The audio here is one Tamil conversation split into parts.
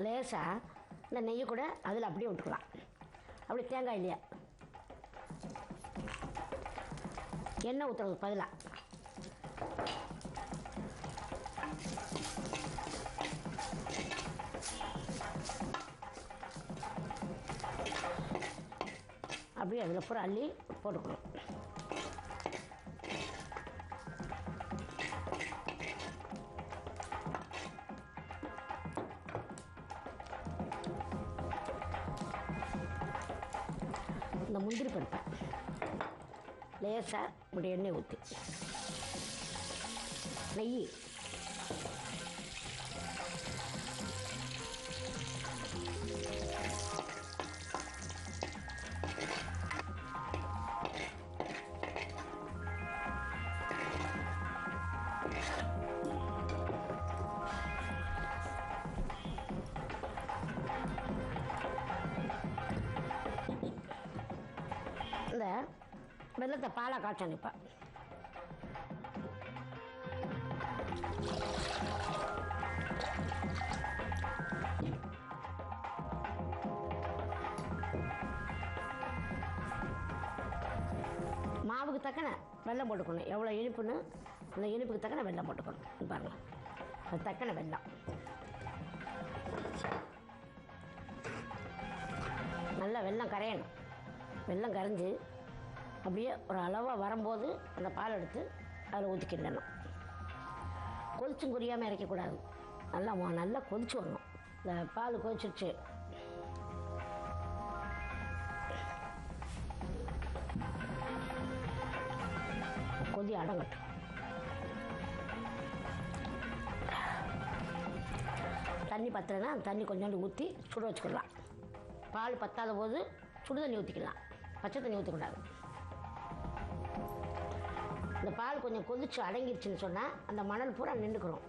லேசாக இந்த நெய்யை கூட அதில் அப்படியே விட்டுக்கலாம். அப்படி தேங்காய் இல்லையா எண்ணெய் ஊற்றுறதுக்கு பதிலாக அப்படியே அதில் பூரா அள்ளி போட்டுக்கணும். இந்த முந்திரி பருப்பை லேசாக இப்படி எண்ணெய் ஊற்றி நெய் இந்த வெள்ளத்தை பாலை காய்ச்ச நிற்பேன். மாவுக்கு தக்கன வெல்லம் போட்டுக்கணும். எவ்வளோ இனிப்புன்னு அந்த இனிப்புக்கு தக்கன வெல்லம் போட்டுக்கணும். பாருங்கள், அது தக்கன வெல்லம். நல்லா வெல்லம் கரையணும். வெல்லம் கரைஞ்சி அப்படியே ஒரு அளவாக வரும்போது அந்த பால் எடுத்து அதில் ஊற்றிக்கிடணும். கொதிச்சும் குறியாமல் இறக்கக்கூடாது. நல்லா கொதிச்சு வரணும். இந்த பால் கொதிச்சிருச்சு, கொதி அடங்கட்டும். தண்ணி பத்தலைன்னா தண்ணி கொஞ்சோண்டு ஊற்றி சுட வச்சுக்கலாம். பால் பத்தாத போது சுடு தண்ணி ஊற்றிக்கலாம், பச்சை தண்ணி ஊற்றக்கூடாது. இந்த பால் கொஞ்சம் கொதிச்சு அடங்கிருச்சுன்னு சொன்னால் அந்த மணல் பூரா நின்றுக்கிறோம்.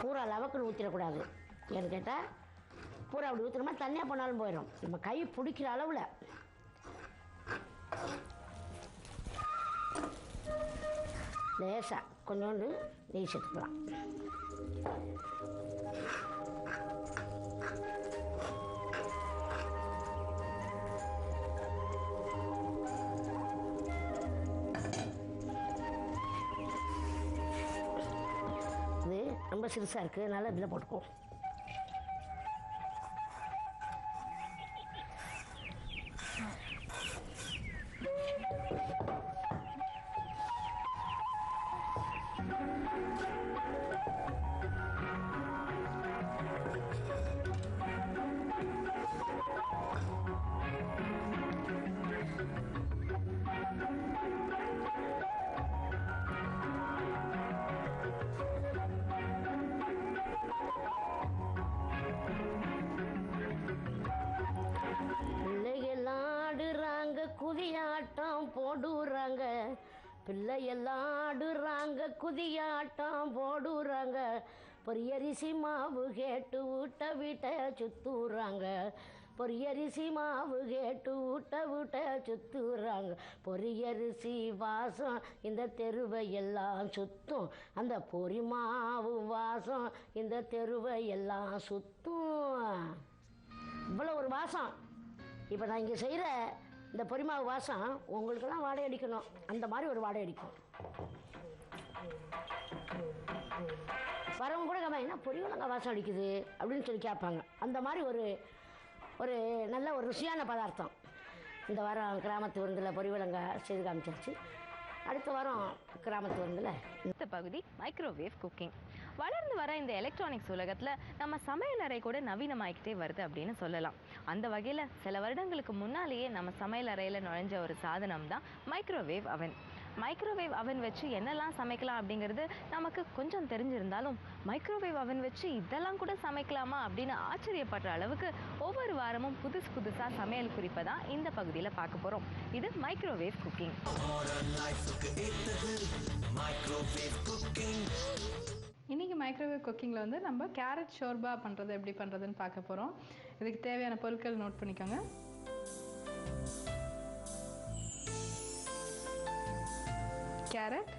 பூரா லவக்குன்னு ஊற்றிடக்கூடாது. ஏன்னு கேட்டால் பூரா அப்படி ஊற்றுனோமா தண்ணியாக போனாலும் போயிடும். நம்ம கை பிடிக்கிற அளவில் லேசாக கொஞ்சோண்டு நெய் சேர்த்துக்கலாம். இது ரொம்ப சிறுசாக இருக்குது, அதனால் இதில் போட்டுக்குவோம். குதியாட்டம் போடுறாங்க, பிள்ளையெல்லாம் ஆடுறாங்க, குதியாட்டம் போடுறாங்க. பொரியரிசி மாவு கேட்டு ஊட்ட வீட்டை சுத்துறாங்க, பொரியரிசி மாவு கேட்டு ஊட்ட வீட்டை சுத்துறாங்க. பொரியரிசி வாசம் இந்த தெருவை எல்லாம் சுத்தும், அந்த பொரி மாவு வாசம் இந்த தெருவை எல்லாம் சுத்தும். இவ்வளோ ஒரு வாசம். இப்போ நான் இங்கே செய்கிற இந்த பொரிமாவு வாசம் உங்களுக்கெல்லாம் வாடகை அடிக்கணும். அந்த மாதிரி ஒரு வாடகை அடிக்கும். வரவங்க கூட கேட்பாங்க, என்ன பொரிவலங்காய் வாசம் அடிக்குது அப்படின்னு சொல்லி கேட்பாங்க. அந்த மாதிரி ஒரு நல்ல ஒரு ருசியான பதார்த்தம். இந்த வாரம் கிராமத்து விருந்தில் பொரிவலங்காய் செய்து காமிச்சிருச்சு. அடுத்த வாரம் கிராமத்து விருந்தில் இந்த பகுதி மைக்ரோவேவ் குக்கிங். வளர்ந்து வர இந்த எலக்ட்ரானிக்ஸ் உலகத்தில் நம்ம சமையலறை கூட நவீனமாகிக்கிட்டே வருது அப்படின்னு சொல்லலாம். அந்த வகையில் சில வருடங்களுக்கு முன்னாலேயே நம்ம சமையல் அறையில் நுழைஞ்ச ஒரு சாதனம் தான் மைக்ரோவேவ் அவன். மைக்ரோவேவ் அவன் வச்சு என்னெல்லாம் சமைக்கலாம் அப்படிங்கிறது நமக்கு கொஞ்சம் தெரிஞ்சிருந்தாலும் மைக்ரோவேவ் அவன் வச்சு இதெல்லாம் கூட சமைக்கலாமா அப்படின்னு ஆச்சரியப்படுற அளவுக்கு ஒவ்வொரு வாரமும் புதுசாக சமையல் குறிப்பை தான் இந்த பகுதியில் பார்க்க போகிறோம். இது மைக்ரோவேவ் குக்கிங். இன்னைக்கு மைக்ரோவேவ் குக்கிங்கில் வந்து நம்ம கேரட் ஷோர்பா பண்ணுறது எப்படி பண்ணுறதுன்னு பார்க்க போகிறோம். இதுக்கு தேவையான பொருட்கள் நோட் பண்ணிக்கோங்க. கேரட்,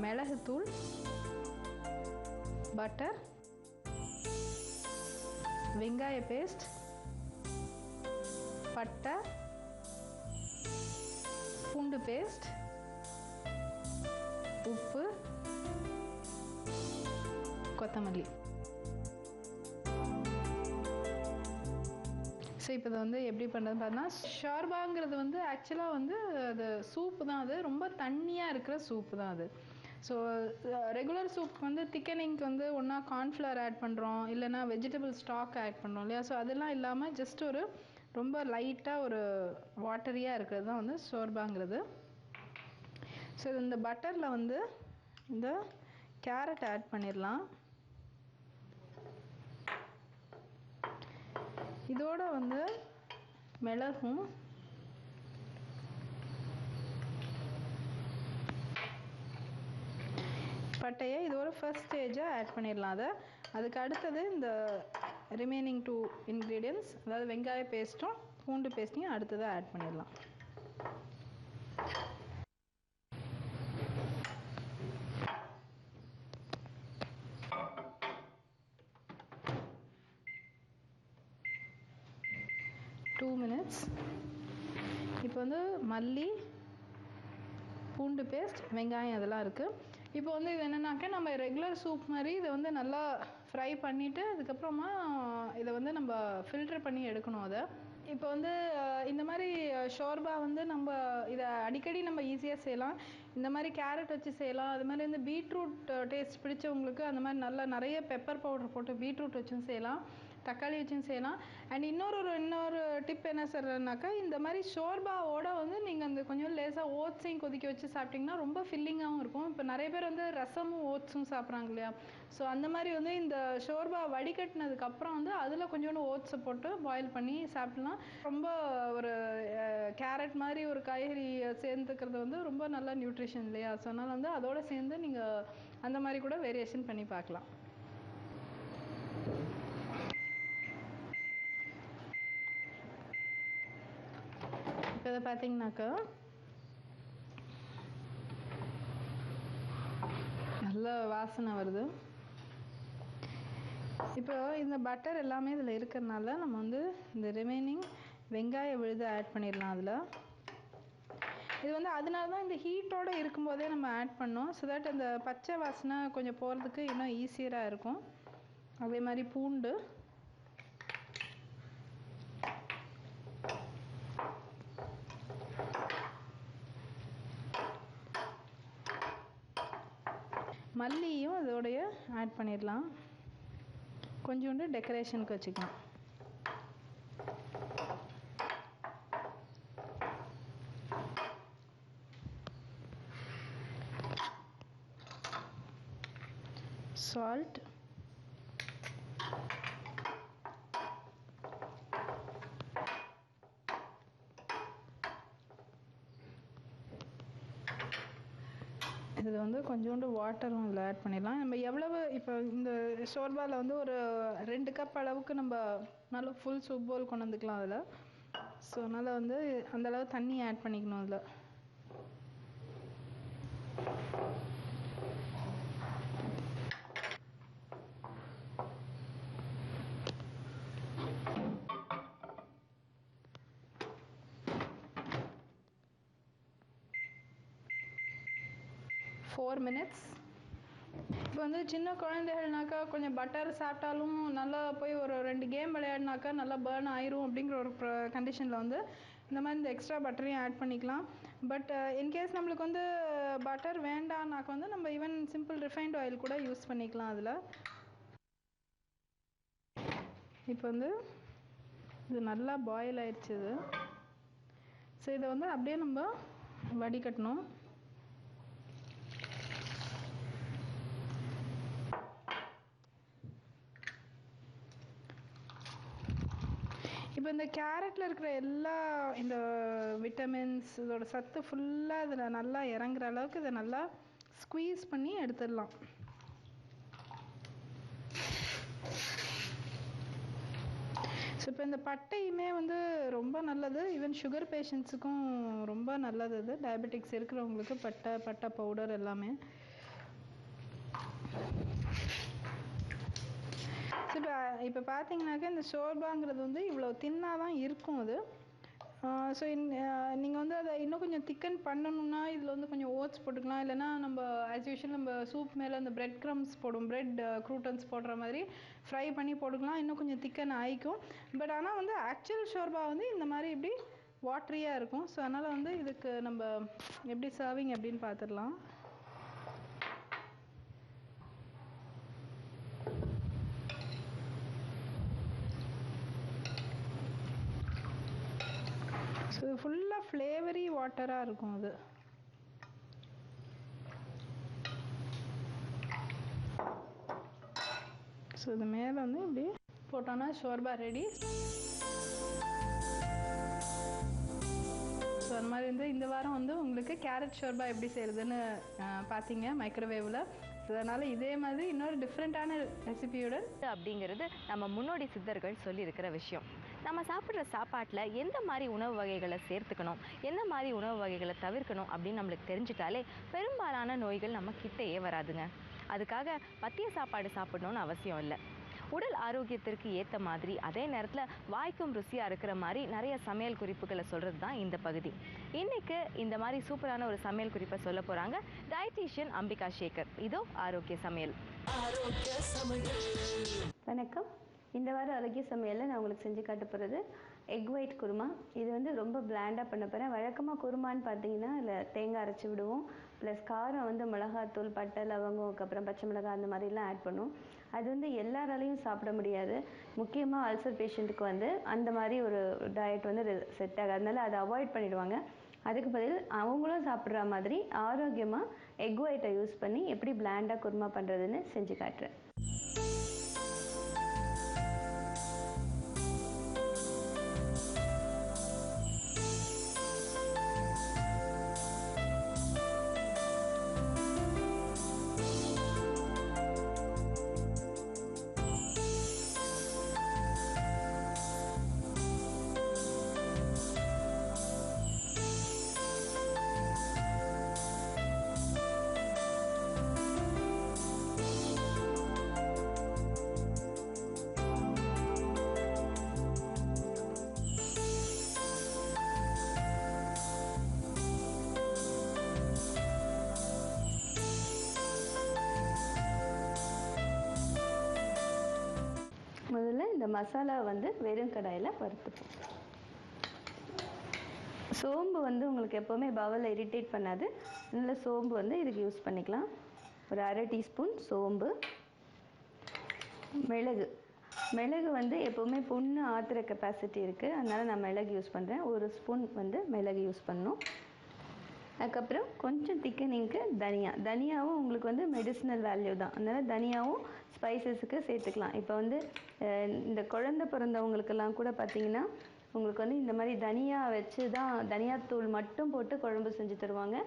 மிளகுத்தூள், பட்டர், வெங்காய பேஸ்ட், பட்டை, பூண்டு பேஸ்ட், உப்பு, கொத்தமல்லி. ஸோ இப்போ இதை வந்து எப்படி பண்ணுறது பார்த்தீங்கன்னா, ஷோர்பாங்கிறது வந்து ஆக்சுவலாக வந்து அது சூப்பு தான். அது ரொம்ப தண்ணியாக இருக்கிற சூப்பு தான் அது. ஸோ ரெகுலர் சூப் வந்து திக்கனிங்க்கு வந்து ஒன்றா கார்ன்ஃப்ளவர் ஆட் பண்ணுறோம், இல்லைனா வெஜிடபிள் ஸ்டாக் ஆட் பண்ணுறோம் இல்லையா. ஸோ அதெல்லாம் இல்லாமல் ஜஸ்ட் ஒரு ரொம்ப லைட்டாக ஒரு வாட்டரியாக இருக்கிறது தான் வந்து ஷோர்பாங்கிறது. ஸோ இந்த பட்டரில் வந்து இந்த கேரட் ஆட் பண்ணிடலாம். இதோட வந்து மிளகும், பட்டையை இதோட ஃபர்ஸ்ட் ஸ்டேஜாக ஆட் பண்ணிடலாம். அதுக்கு அடுத்தது இந்த ரிமைனிங் 2 இன்க்ரீடியன்ட்ஸ், அதாவது வெங்காய பேஸ்ட்டும் பூண்டு பேஸ்ட்டையும் அடுத்ததாக ஆட் பண்ணிடலாம். minutes. இப்போ வந்து மல்லி, பூண்டு பேஸ்ட், வெங்காயம் அதெல்லாம் இருக்குது. இப்போ வந்து இது என்னன்னாக்கா, நம்ம ரெகுலர் சூப் மாதிரி இதை வந்து நல்லா ஃப்ரை பண்ணிவிட்டு அதுக்கப்புறமா இதை வந்து நம்ம ஃபில்டர் பண்ணி எடுக்கணும். அதை இப்போ வந்து இந்த மாதிரி ஷோர்பா வந்து நம்ம இதை அடிக்கடி நம்ம ஈஸியாக செய்யலாம். இந்த மாதிரி கேரட் வச்சு செய்யலாம். அது மாதிரி வந்து பீட்ரூட் டேஸ்ட் பிடிச்சவங்களுக்கு அந்த மாதிரி நல்லா நிறைய பெப்பர் பவுடர் போட்டு பீட்ரூட் வச்சும் செய்யலாம், தக்காளி வச்சும் செய்யலாம். அண்ட் இன்னொரு டிப் என்ன சொல்கிறேன்னாக்கா, இந்த மாதிரி ஷோர்பாவோட வந்து நீங்கள் அந்த கொஞ்சம் லேசாக ஓட்ஸையும் கொதிக்க வச்சு சாப்பிட்டிங்கன்னா ரொம்ப ஃபில்லிங்காகவும் இருக்கும். இப்போ நிறைய பேர் வந்து ரசமும் ஓட்ஸும் சாப்பிட்றாங்க இல்லையா. ஸோ அந்த மாதிரி வந்து இந்த ஷோர்பா வடிகட்டினதுக்கப்புறம் வந்து அதில் கொஞ்சோண்டு ஓட்ஸை போட்டு பாயில் பண்ணி சாப்பிட்லாம். ரொம்ப ஒரு கேரட் மாதிரி ஒரு காய்கறி சேர்ந்துக்கிறது வந்து ரொம்ப நல்ல நியூட்ரிஷன் இல்லையா. ஸோ அதனால் வந்து அதோடு சேர்ந்து நீங்கள் அந்த மாதிரி கூட வேரியேஷன் பண்ணி பார்க்கலாம். இப்போ இதை பார்த்தீங்கன்னாக்கா நல்ல வாசனை வருது. இப்போ இந்த பட்டர் எல்லாமே இதில் இருக்கிறதுனால நம்ம வந்து இந்த ரிமைனிங் வெங்காய விழுதை ஆட் பண்ணிடலாம். அதில் இது வந்து அதனால தான் இந்த ஹீட்டோடு இருக்கும்போதே நம்ம ஆட் பண்ணோம். ஸோ தட் அந்த பச்சை வாசனை கொஞ்சம் போகிறதுக்கு இன்னும் ஈஸியராக இருக்கும். அதே மாதிரி பூண்டு, மல்லியும் இதோடைய ஆட் பண்ணிடலாம். கொஞ்சோண்டு டெக்கரேஷனுக்கு வச்சுக்கலாம். சால்ட், இதில் வந்து கொஞ்சோண்டு வாட்டரும் இதில் ஆட் பண்ணிடலாம். நம்ம எவ்வளவு இப்போ இந்த ஷோர்பாவில் வந்து ஒரு 2 கப் அளவுக்கு நம்ம நல்லா ஃபுல் சூப் போல் கொண்டு வந்துக்கலாம் அதில். ஸோ அதனால் வந்து அந்தளவு தண்ணி ஆட் பண்ணிக்கணும் அதில். minutes. இப்போ வந்து சின்ன குழந்தைகள்னாக்கா கொஞ்சம் பட்டர் சாப்பிட்டாலும் நல்லா போய் ஒரு 2 கேம் விளையாடினாக்கா நல்லா பேர்ன் ஆயிரும் அப்படிங்கிற ஒரு கண்டிஷனில் வந்து இந்த மாதிரி இந்த எக்ஸ்ட்ரா பட்டரையும் ஆட் பண்ணிக்கலாம். பட் இன்கேஸ் நம்மளுக்கு வந்து பட்டர் வேண்டாம்னாக்கா வந்து நம்ம ஈவன் சிம்பிள் ரிஃபைண்ட் ஆயில் கூட யூஸ் பண்ணிக்கலாம் அதில். இப்போ வந்து இது நல்லா பாயில் ஆயிடுச்சு இது. ஸோ இதை வந்து அப்படியே நம்ம வடிகட்டணும். இப்போ இந்த கேரட்டில் இருக்கிற எல்லா இந்த விட்டமின்ஸ் இதோட சத்து ஃபுல்லாக இதில் நல்லா இறங்குற அளவுக்கு இதை நல்லா ஸ்குவீஸ் பண்ணி எடுத்துடலாம். ஸோ இப்போ இந்த பட்டையுமே வந்து ரொம்ப நல்லது, ஈவன் சுகர் பேஷண்ட்ஸுக்கும் ரொம்ப நல்லது. இது டயபெட்டிக்ஸ் இருக்கிறவங்களுக்கு பட்டை பவுடர் எல்லாமே. ஸோ இப்போ பார்த்தீங்கன்னாக்கா இந்த ஷோர்பாங்கிறது வந்து இவ்வளோ தின்னாக தான் இருக்கும் அது. ஸோ நீங்கள் வந்து அதை இன்னும் கொஞ்சம் திக்கன் பண்ணணும்னா இதில் வந்து கொஞ்சம் ஓட்ஸ் போட்டுக்கலாம், இல்லைனா நம்ம ஆஸ் யூஷுவல் நம்ம சூப் மேலே அந்த பிரெட் க்ரம்ஸ் போடும், பிரெட் க்ரூட்டன்ஸ் போடுற மாதிரி ஃப்ரை பண்ணி போட்டுக்கலாம், இன்னும் கொஞ்சம் திக்கன் ஆகிக்கும். பட் ஆனால் வந்து ஆக்சுவல் ஷோர்பா வந்து இந்த மாதிரி இப்படி வாட்ரியாக இருக்கும். ஸோ அதனால் வந்து இதுக்கு நம்ம எப்படி சர்விங் அப்படின்னு பார்த்துடலாம். ஸோ இது ஃபுல்லாக ஃப்ளேவரி வாட்டராக இருக்கும் அது. ஸோ இது மேலே வந்து இப்படி போட்டோன்னா ஷோர்பா ரெடி. ஸோ அந்த மாதிரி வந்து இந்த வாரம் வந்து உங்களுக்கு கேரட் ஷோர்பா எப்படி செய்கிறதுன்னு பார்த்தீங்க மைக்ரோவேவில். ஸோ அதனால் இதே மாதிரி இன்னொரு டிஃப்ரெண்ட்டான ரெசிபியுடன் அப்படிங்கிறது நம்ம முன்னோடி சித்தர்கள் சொல்லியிருக்கிற விஷயம். நம்ம சாப்பிட்ற சாப்பாட்டில் எந்த மாதிரி உணவு வகைகளை சேர்த்துக்கணும், எந்த மாதிரி உணவு வகைகளை தவிர்க்கணும் அப்படின்னு நம்மளுக்கு தெரிஞ்சிட்டாலே பெரும்பாலான நோய்கள் நம்ம கிட்டேயே வராதுங்க. அதுக்காக பத்திய சாப்பாடு சாப்பிடணும்னு அவசியம் இல்லை. உடல் ஆரோக்கியத்திற்கு ஏற்ற மாதிரி அதே நேரத்தில் வாய்க்கும் ருசியாக இருக்கிற மாதிரி நிறைய சமையல் குறிப்புகளை சொல்கிறது தான் இந்த பகுதி. இன்றைக்கு இந்த மாதிரி சூப்பரான ஒரு சமையல் குறிப்பை சொல்ல போகிறாங்க டயட்டீஷியன் அம்பிகா சேகர். இதோ ஆரோக்கிய சமையல். வணக்கம். இந்த வாரம் ஆரோக்கிய சமையலில் நான் உங்களுக்கு செஞ்சு காட்ட போகிறது எக் ஒயிட் குருமா. இது வந்து ரொம்ப பிளாண்டாக பண்ண போகிறேன். வழக்கமாக குருமான்னு பார்த்தீங்கன்னா அதில் தேங்காய் அரைச்சி விடுவோம், ப்ளஸ் காரம் வந்து மிளகாத்தூள், பட்டை, லவங்கம், அப்புறம் பச்சை மிளகாய் அந்த மாதிரிலாம் ஆட் பண்ணுவோம். அது வந்து எல்லாராலையும் சாப்பிட முடியாது. முக்கியமாக அல்சர் பேஷண்ட்டுக்கு வந்து அந்த மாதிரி ஒரு டயட் வந்து செட் ஆகாது, அதனால அதை அவாய்ட் பண்ணிடுவாங்க. அதுக்கு பதில் அவங்களும் சாப்பிட்ற மாதிரி ஆரோக்கியமாக எக் ஒயிட்டை யூஸ் பண்ணி எப்படி பிளாண்டாக குருமா பண்ணுறதுன்னு செஞ்சு காட்டுறேன். முதல்ல இந்த மசாலா வந்து வெறும் கடாயில் வறுத்துப்போம். சோம்பு வந்து உங்களுக்கு எப்போவுமே பவலில் இரிட்டேட் பண்ணாது, நல்ல சோம்பு வந்து இதுக்கு யூஸ் பண்ணிக்கலாம். ஒரு 1/2 டீஸ்பூன் சோம்பு. மிளகு வந்து எப்போவுமே புண்ணு ஆற்றுற கெப்பாசிட்டி இருக்குது, அதனால் நான் மிளகு யூஸ் பண்ணுறேன். 1 ஸ்பூன் வந்து மிளகு யூஸ் பண்ணணும். அதுக்கப்புறம் கொஞ்சம் திக்கனிங்க்கு தனியாவும் உங்களுக்கு வந்து மெடிசினல் வேல்யூ தான், அதனால் தனியாவும் ஸ்பைசஸுக்கு சேர்த்துக்கலாம். இப்போ வந்து இந்த குழந்தை பிறந்தவங்களுக்கெல்லாம் கூட பார்த்திங்கன்னா உங்களுக்கு வந்து இந்த மாதிரி தனியா வச்சு தான் தனியாத்தூள் மட்டும் போட்டு குழம்பு செஞ்சு தருவாங்க.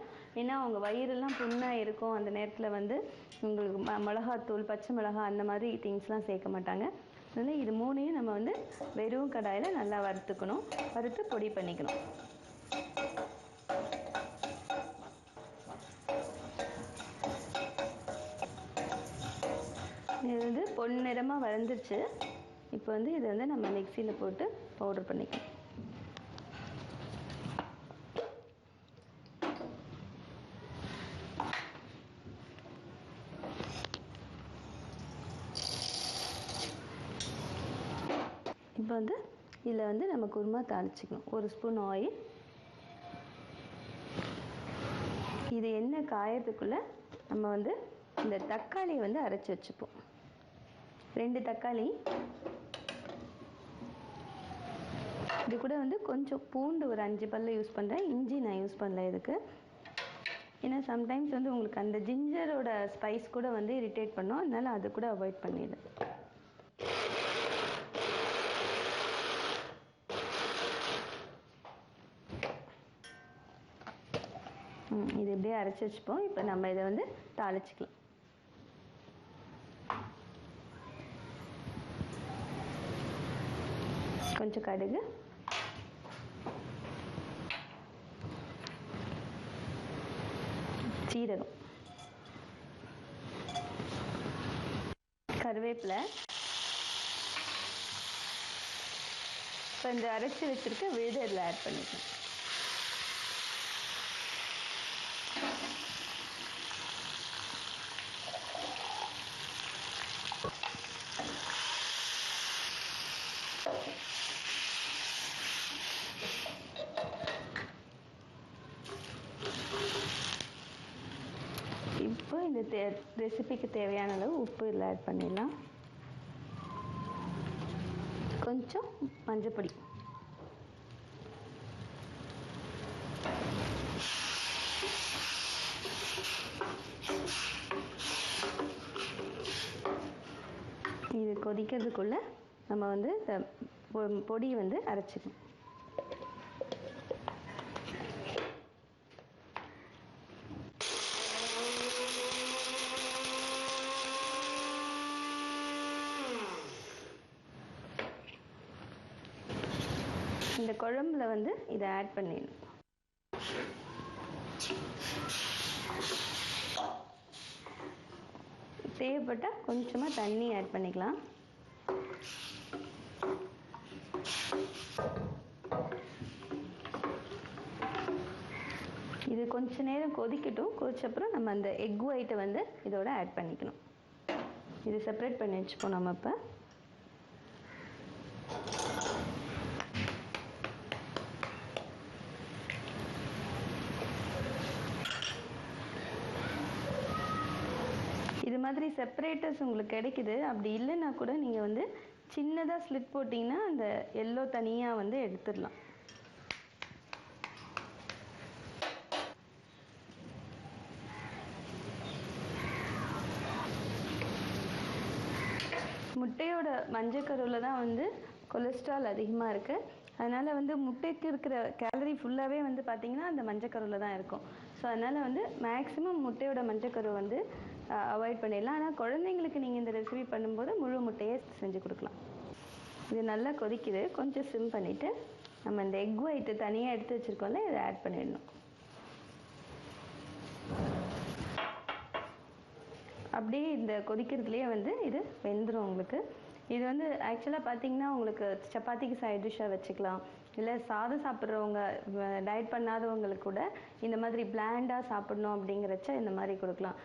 ஏன்னா அவங்க வயிறெல்லாம் புண்ணாக இருக்கும், அந்த நேரத்தில் வந்து உங்களுக்கு மிளகாத்தூள், பச்சை மிளகாய் அந்த மாதிரி திங்ஸ்லாம் சேர்க்க மாட்டாங்க. அதனால் இது 3ஐயும் நம்ம வந்து வெறும் கடாயில் நல்லா வறுத்து பொடி பண்ணிக்கணும். இது வந்து பொன்னிறமாக வளர்ந்துருச்சு. இப்போ வந்து இதை வந்து நம்ம மிக்சியில் போட்டு பவுடர் பண்ணிக்கலாம். இப்போ வந்து இதில் வந்து நம்ம குருமா தாளிச்சிக்கணும். 1 spoon oil. இது எண்ணெய் காயறதுக்குள்ளே நம்ம வந்து இந்த தக்காளியை வந்து அரைச்சி வச்சுப்போம். 2 தக்காளி. இது கூட வந்து கொஞ்சம் பூண்டு ஒரு 5 பல்லு யூஸ் பண்ணுறேன். இஞ்சி நான் யூஸ் பண்ணல இதுக்கு, ஏன்னா சம்டைம்ஸ் வந்து உங்களுக்கு அந்த ஜிஞ்சரோட ஸ்பைஸ் கூட வந்து இரிட்டேட் பண்ணும், அதனால அது கூட அவாய்ட் பண்ணிடு. இது அப்படியே அரைச்சி வச்சுப்போம். இப்போ நம்ம இதை வந்து தாளிச்சிக்கலாம். கொஞ்சம் கடுகு, சீரகம், கருவேப்பிலை, இப்போ இந்த அரைச்சி வச்சிருக்க விழுதை இதில் ஆட் பண்ணிக்கலாம். இப்போ இந்த ரெசிபிக்கு தேவையான அளவு உப்பு இதில் ஆட் பண்ணிடலாம். கொஞ்சம் மஞ்சப்பொடி, இது கொதிக்கிறதுக்குள்ள நம்ம வந்து பொடி வந்து அரைச்சிக்கணும். இந்த குழம்புல வந்து இதை ஆட் பண்ணிடணும். தேவைப்பட்டால் கொஞ்சமாக தண்ணி ஆட் பண்ணிக்கலாம். இது கொஞ்ச நேரம் கொதிக்கட்டும். கொதிச்சப்புறம் நம்ம அந்த எக் ஒயிட்டை வந்து இதோட ஆட் பண்ணிக்கணும். இது செப்பரேட் பண்ணி வச்சுப்போம் நம்ம இப்போ. இது மாதிரி செப்பரேட்டர்ஸ் உங்களுக்கு கிடைக்குது. அப்படி இல்லைன்னா கூட நீங்கள் வந்து சின்னதாக ஸ்லிட் போட்டிங்கன்னா அந்த எல்லோ தனியாக வந்து எடுத்துடலாம். முட்டையோட மஞ்சக்கருவில் தான் வந்து கொலஸ்ட்ரால் அதிகமாக இருக்குது. அதனால் வந்து முட்டைக்கு இருக்கிற கேலரி ஃபுல்லாகவே வந்து பார்த்திங்கன்னா அந்த மஞ்சக்கருவில் தான் இருக்கும். ஸோ அதனால் வந்து மேக்ஸிமம் முட்டையோட மஞ்சக்கரு வந்து அவாய்ட் பண்ணிடலாம். ஆனால் குழந்தைங்களுக்கு நீங்கள் இந்த ரெசிபி பண்ணும்போது முழு முட்டையே செஞ்சு கொடுக்கலாம். இது நல்லா கொதிக்குது. கொஞ்சம் சிம் பண்ணிவிட்டு நம்ம இந்த எக் ஒயிட்டு தனியாக எடுத்து வச்சுருக்கோம்ல, இதை ஆட் பண்ணிடணும். அப்படியே இந்த கொதிக்கிறதுலேயே வந்து இது வெந்துடும் உங்களுக்கு. இது வந்து ஆக்சுவலாக பார்த்தீங்கன்னா உங்களுக்கு சப்பாத்திக்கு சைட் டிஷ்ஷாக வச்சுக்கலாம். இல்லை சாதம் சாப்பிட்றவங்க, டயட் பண்ணாதவங்களுக்கு கூட இந்த மாதிரி பிளாண்டாக சாப்பிடணும் அப்படிங்கிறச்ச இந்த மாதிரி கொடுக்கலாம்.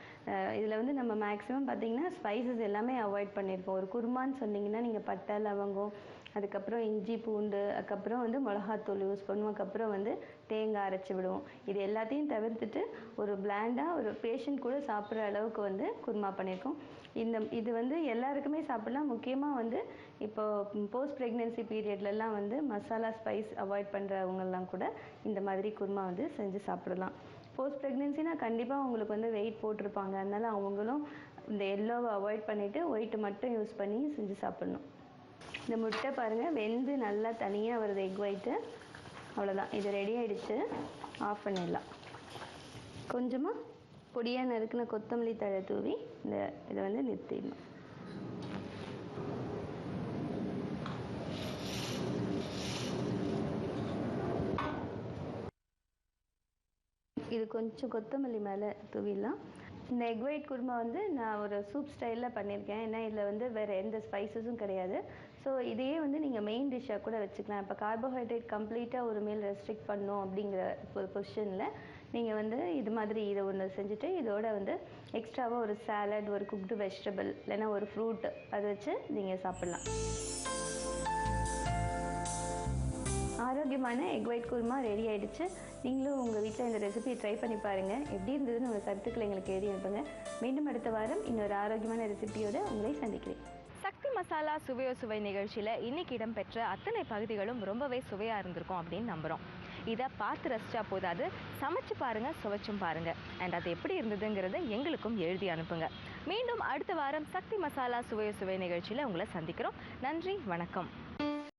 இதில் வந்து நம்ம மேக்ஸிமம் பார்த்தீங்கன்னா ஸ்பைசஸ் எல்லாமே அவாய்ட் பண்ணியிருப்போம். ஒரு குருமான்னு சொன்னிங்கன்னா நீங்கள் பட்டை, லவங்கம், அதுக்கப்புறம் இஞ்சி, பூண்டு, அதுக்கப்புறம் வந்து மிளகாத்தூள் யூஸ் பண்ணுவோம். அதுக்கப்புறம் வந்து தேங்காய் அரைச்சி விடுவோம். இது எல்லாத்தையும் தவிர்த்துட்டு ஒரு பிளாண்டாக ஒரு பேஷண்ட் கூட சாப்பிட்ற அளவுக்கு வந்து குருமா பண்ணியிருக்கோம். இது வந்து எல்லாருக்குமே சாப்பிடலாம். முக்கியமாக வந்து இப்போ போஸ்ட் ப்ரெக்னென்சி பீரியட்லலாம் வந்து மசாலா ஸ்பைஸ் அவாய்ட் பண்ணுறவங்கெல்லாம் கூட இந்த மாதிரி குருமா வந்து செஞ்சு சாப்பிடலாம். போஸ்ட் ப்ரெக்னென்சினா கண்டிப்பாக அவங்களுக்கு வந்து வெயிட் போட்டிருப்பாங்க. அதனால் அவங்களும் இந்த எல்லோவை அவாய்ட் பண்ணிவிட்டு ஒயிட்டு மட்டும் யூஸ் பண்ணி செஞ்சு சாப்பிட்ணும். இந்த முட்டை பாருங்கள் வெந்து நல்லா தனியாக வருது எக் ஒயிட்டு. அவ்வளோதான், இது ரெடி ஆகிடுச்சு. ஆஃப் பண்ணிடலாம். கொஞ்சமாக பொடியாக நறுக்கின கொத்தமல்லி தழை தூவி இதை வந்து நிறுத்திடணும். இது கொஞ்சம் கொத்தமல்லி மேலே தூவிடலாம். இந்த எக் ஒயிட் குருமா வந்து நான் ஒரு சூப் ஸ்டைலில் பண்ணியிருக்கேன். ஏன்னா இதில் வந்து வேறு எந்த ஸ்பைசஸும் கிடையாது. ஸோ இதையே வந்து நீங்கள் மெயின் டிஷ்ஷாக கூட வச்சுக்கலாம். இப்போ கார்போஹைட்ரேட் கம்ப்ளீட்டாக ஒரு மீல் ரெஸ்ட்ரிக்ட் பண்ணணும் அப்படிங்கிற ஒரு பொசிஷனில் நீங்கள் வந்து இது மாதிரி இதை ஒன்று செஞ்சுட்டு இதோட வந்து எக்ஸ்ட்ராவாக ஒரு சாலட், ஒரு குக்டு வெஜிடபிள், இல்லைன்னா ஒரு ஃப்ரூட் அதை வச்சு நீங்கள் சாப்பிட்லாம். ஆரோக்கியமான எக் ஒயிட் குருமா ரெடி ஆகிடுச்சு. நீங்களும் உங்கள் வீட்டில் இந்த ரெசிபியை ட்ரை பண்ணி பாருங்கள். எப்படி இருந்ததுன்னு உங்கள் கருத்துக்களை எங்களுக்கு எழுதி அனுப்புங்க. மீண்டும் அடுத்த வாரம் இன்னொரு ஆரோக்கியமான ரெசிபியோடு உங்களை சந்திக்கிறேன். சக்தி மசாலா சுவையோ சுவை நிகழ்ச்சியில் இன்னைக்கு இடம்பெற்ற அத்தனை பகுதிகளும் ரொம்பவே சுவையாக இருந்திருக்கும் அப்படின்னு நம்புகிறோம். இதை பார்த்து ரசிச்சா போதாது, சமைச்சு பாருங்கள், சுவைச்சும் பாருங்கள். அண்ட் அது எப்படி இருந்ததுங்கிறத எங்களுக்கும் எழுதி அனுப்புங்க. மீண்டும் அடுத்த வாரம் சக்தி மசாலா சுவையோ சுவை நிகழ்ச்சியில் உங்களை சந்திக்கிறோம். நன்றி, வணக்கம்.